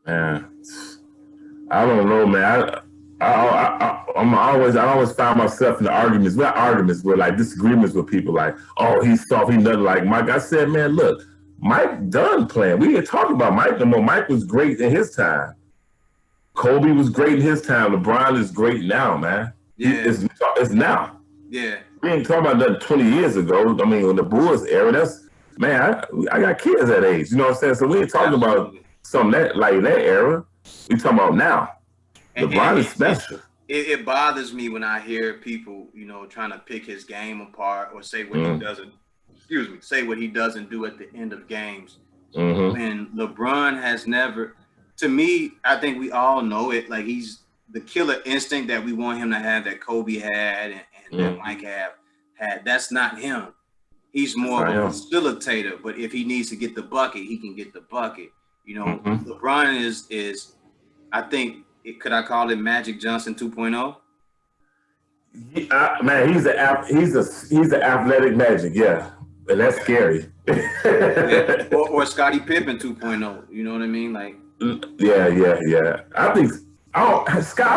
Man, I don't know, man. I always find myself in the arguments where like disagreements with people like, oh, he's soft, he nothing like Mike. I said, man, look, Mike done playing. We didn't talk about Mike no more. Mike was great in his time. Kobe was great in his time. LeBron is great now, man. Yeah. It's now. Yeah. We ain't talking about that 20 years ago. I mean, when the Bulls era, that's, man, I got kids that age. You know what I'm saying? So we ain't talking about something that like that era. We talking about now. LeBron is special. It bothers me when I hear people, trying to pick his game apart or say what he doesn't. Excuse me. Say what he doesn't do at the end of games. When LeBron has never. To me, I think we all know it. Like he's the killer instinct that we want him to have, that Kobe had and that Mike had. That's not him. He's more of a facilitator. But if he needs to get the bucket, he can get the bucket. LeBron is. I think. Could I call it Magic Johnson 2.0? Man, he's the athletic Magic, yeah, and that's scary. Yeah. Or Scottie Pippen 2.0. You know what I mean? Like, yeah. I think I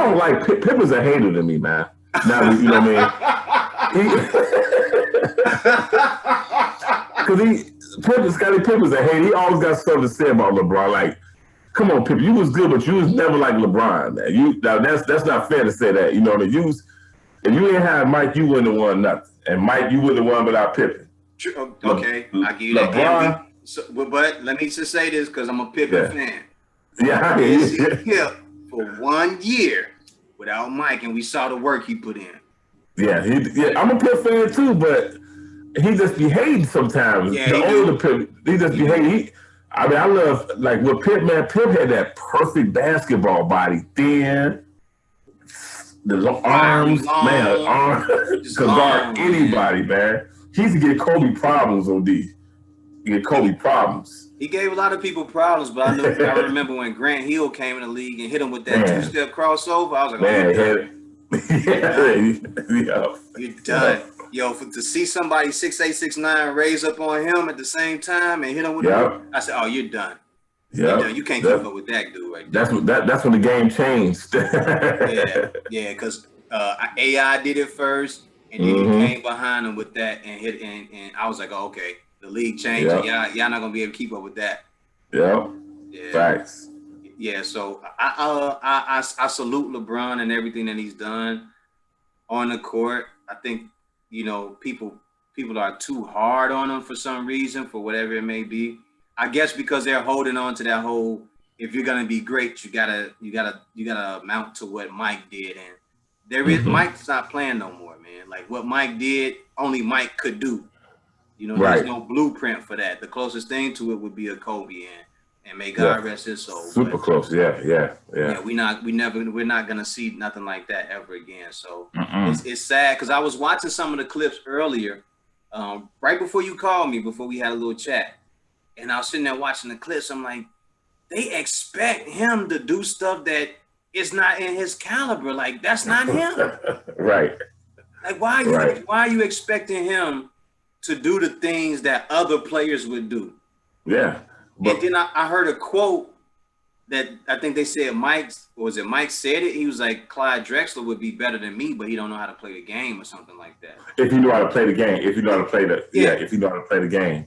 don't like Pippen's a hater to me, man. Now you know what I mean? Because Scottie Pippen's a hater. He always got something to say about LeBron, like. Come on, Pippen. You was good, but you was never like LeBron. Man. That's not fair to say that. You know what I mean? If you didn't have Mike, you wouldn't have won nothing. And Mike, you wouldn't have won without Pippen. Okay, I give you that. LeBron, but let me just say this because I'm a Pippen fan. Yeah, he for 1 year without Mike, and we saw the work he put in. Yeah, I'm a Pippen fan too, but he just be hating sometimes. Yeah, the older Pippen, he just be hating. I mean, I love, like, with Pip, man, Pip had that perfect basketball body. Thin, the arms, man, could guard anybody, man. He used to get Kobe problems, OD. Problems. He gave a lot of people problems, but I remember when Grant Hill came in the league and hit him with that two-step crossover. I was like, you're done. Yo, to see somebody 6'8", 6'9" raise up on him at the same time and hit him with it, I said, "Oh, you're done. Yeah, you can't keep up with that dude right there." That's when the game changed. yeah, because AI did it first, and then he came behind him with that and hit, and I was like, "Oh, okay, the league changed. Y'all not gonna be able to keep up with that." Yeah. Facts. Yeah, so I salute LeBron and everything that he's done on the court. I think. People are too hard on him for some reason, for whatever it may be. I guess because they're holding on to that whole, if you're gonna be great, you gotta amount to what Mike did, and there is Mike's not playing no more, man. Like what Mike did, only Mike could do. There's no blueprint for that. The closest thing to it would be a Kobe, and may God rest his soul. Super close, yeah. We're not gonna see nothing like that ever again. So it's sad because I was watching some of the clips earlier, right before you called me, before we had a little chat, and I was sitting there watching the clips. I'm like, they expect him to do stuff that is not in his caliber. Like that's not him. Right. Like why are you expecting him to do the things that other players would do? Yeah. And then I heard a quote that I think they said Mike said it. He was like, Clyde Drexler would be better than me, but he don't know how to play the game or something like that. If you know how to play the game, if you know how to play the game.